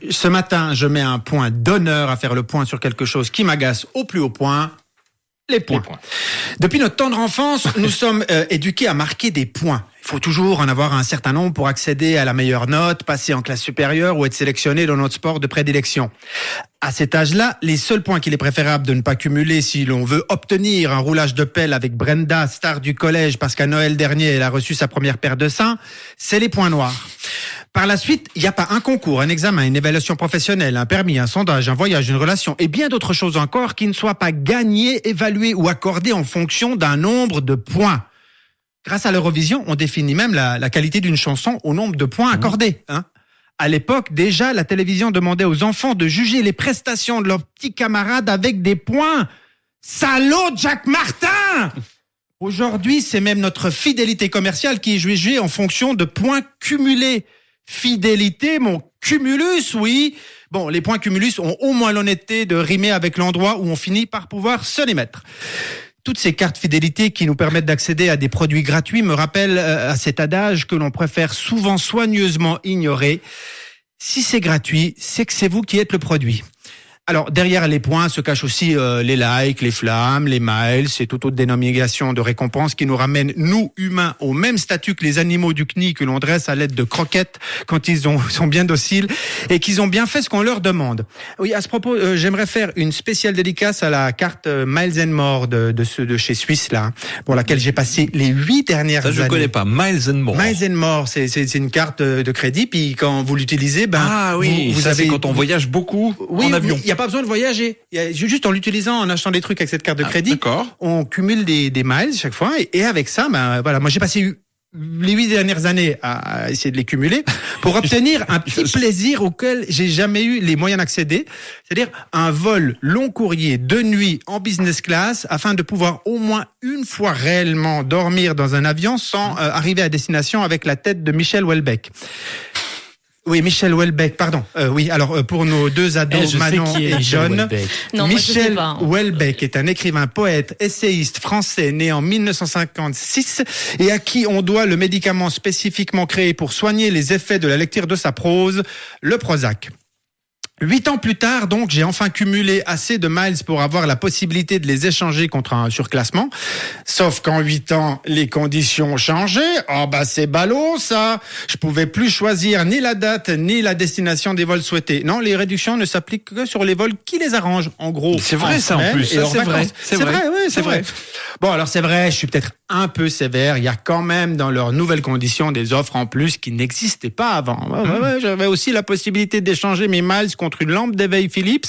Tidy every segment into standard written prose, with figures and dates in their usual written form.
ce matin, je mets un point d'honneur à faire le point sur quelque chose qui m'agace au plus haut point. Les points. Depuis notre tendre enfance, nous sommes éduqués à marquer des points. Il faut toujours en avoir un certain nombre pour accéder à la meilleure note, passer en classe supérieure ou être sélectionné dans notre sport de prédilection. À cet âge-là, les seuls points qu'il est préférable de ne pas cumuler si l'on veut obtenir un roulage de pelle avec Brenda, star du collège, parce qu'à Noël dernier, elle a reçu sa première paire de seins, c'est les points noirs. Par la suite, il n'y a pas un concours, un examen, une évaluation professionnelle, un permis, un sondage, un voyage, une relation et bien d'autres choses encore qui ne soient pas gagnées, évaluées ou accordées en fonction d'un nombre de points. Grâce à l'Eurovision, on définit même la qualité d'une chanson au nombre de points accordés. À l'époque, déjà, la télévision demandait aux enfants de juger les prestations de leurs petits camarades avec des points. Salaud, Jacques Martin! Aujourd'hui, c'est même notre fidélité commerciale qui est jugée en fonction de points cumulés. Fidélité, mon cumulus, oui. Bon, les points cumulus ont au moins l'honnêteté de rimer avec l'endroit où on finit par pouvoir se les mettre. Toutes ces cartes fidélité qui nous permettent d'accéder à des produits gratuits me rappellent à cet adage que l'on préfère souvent soigneusement ignorer. Si c'est gratuit, c'est que c'est vous qui êtes le produit. Alors, derrière les points se cachent aussi les likes, les flammes, les miles, c'est toute autre dénomination de récompense qui nous ramène, nous, humains, au même statut que les animaux du CNI que l'on dresse à l'aide de croquettes quand ils sont bien dociles et qu'ils ont bien fait ce qu'on leur demande. Oui, à ce propos, j'aimerais faire une spéciale dédicace à la carte Miles and More de chez Suisse, là, pour laquelle j'ai passé les 8 dernières années. Ça, je connais pas. Miles and More. Miles and More, c'est une carte de crédit, puis quand vous l'utilisez, vous ça avez... c'est quand on voyage beaucoup en avion. Il n'y a pas besoin de voyager. Juste en l'utilisant, en achetant des trucs avec cette carte de crédit, on cumule des miles chaque fois. Et avec ça, voilà, moi j'ai passé les 8 dernières années à essayer de les cumuler pour obtenir un petit plaisir auquel j'ai jamais eu les moyens d'accéder. C'est-à-dire un vol long courrier de nuit en business class afin de pouvoir au moins une fois réellement dormir dans un avion sans arriver à destination avec la tête de Michel Houellebecq. Oui, Michel Houellebecq, pardon. Oui, alors pour nos deux ados, Manon et John, Michel Houellebecq est un écrivain, poète, essayiste français né en 1956 et à qui on doit le médicament spécifiquement créé pour soigner les effets de la lecture de sa prose, le Prozac. 8 ans plus tard, donc, j'ai enfin cumulé assez de miles pour avoir la possibilité de les échanger contre un surclassement. Sauf qu'en 8 ans, les conditions ont changé. Oh, c'est ballot, ça. Je pouvais plus choisir ni la date, ni la destination des vols souhaités. Non, les réductions ne s'appliquent que sur les vols qui les arrangent. En gros. C'est vrai, ça, en plus. C'est vrai. C'est vrai, oui, c'est vrai. Bon, alors c'est vrai, je suis peut-être un peu sévère. Il y a quand même dans leurs nouvelles conditions des offres en plus qui n'existaient pas avant. J'avais aussi la possibilité d'échanger mes miles contre une lampe d'éveil Philips,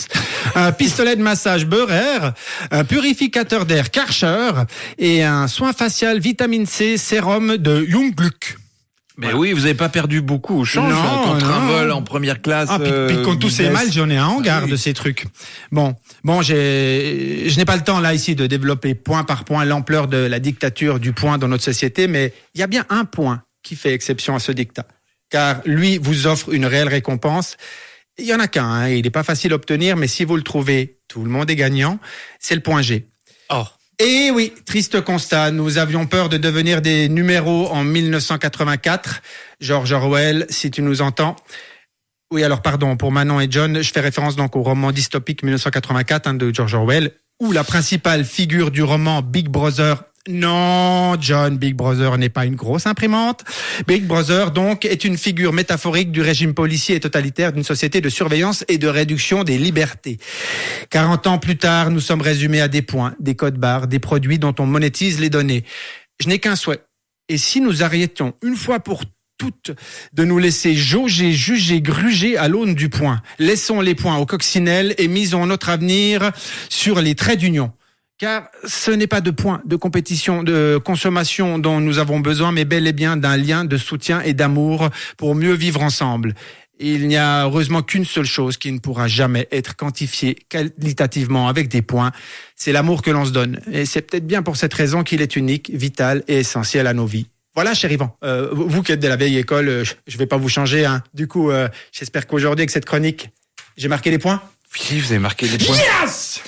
un pistolet de massage Beurer, un purificateur d'air Karcher et un soin facial vitamine C sérum de Jungglück. Mais oui, vous n'avez pas perdu beaucoup au change contre un vol en première classe. Puis contre tous ces miles, j'en ai un hangar de ces trucs. Bon, je n'ai pas le temps là ici de développer point par point l'ampleur de la dictature du point dans notre société, mais il y a bien un point qui fait exception à ce dictat, car lui vous offre une réelle récompense. Il y en a qu'un, il n'est pas facile à obtenir, mais si vous le trouvez, tout le monde est gagnant. C'est le point G. Et oui, triste constat, nous avions peur de devenir des numéros en 1984. George Orwell, si tu nous entends. Oui, alors pardon, pour Manon et John, je fais référence donc au roman dystopique 1984 de George Orwell, où la principale figure du roman Big Brother... Non, John, Big Brother n'est pas une grosse imprimante. Big Brother, donc, est une figure métaphorique du régime policier et totalitaire d'une société de surveillance et de réduction des libertés. 40 ans plus tard, nous sommes résumés à des points, des codes barres, des produits dont on monétise les données. Je n'ai qu'un souhait. Et si nous arrêtions une fois pour toutes de nous laisser jauger, juger, gruger à l'aune du point. Laissons les points aux coccinelles et misons notre avenir sur les traits d'union. Car ce n'est pas de points, de compétition, de consommation dont nous avons besoin, mais bel et bien d'un lien de soutien et d'amour pour mieux vivre ensemble. Il n'y a heureusement qu'une seule chose qui ne pourra jamais être quantifiée qualitativement avec des points, c'est l'amour que l'on se donne. Et c'est peut-être bien pour cette raison qu'il est unique, vital et essentiel à nos vies. Voilà, cher Yvan, vous qui êtes de la vieille école, je vais pas vous changer. Du coup, j'espère qu'aujourd'hui, avec cette chronique, j'ai marqué les points. Oui, vous avez marqué les points. Yes!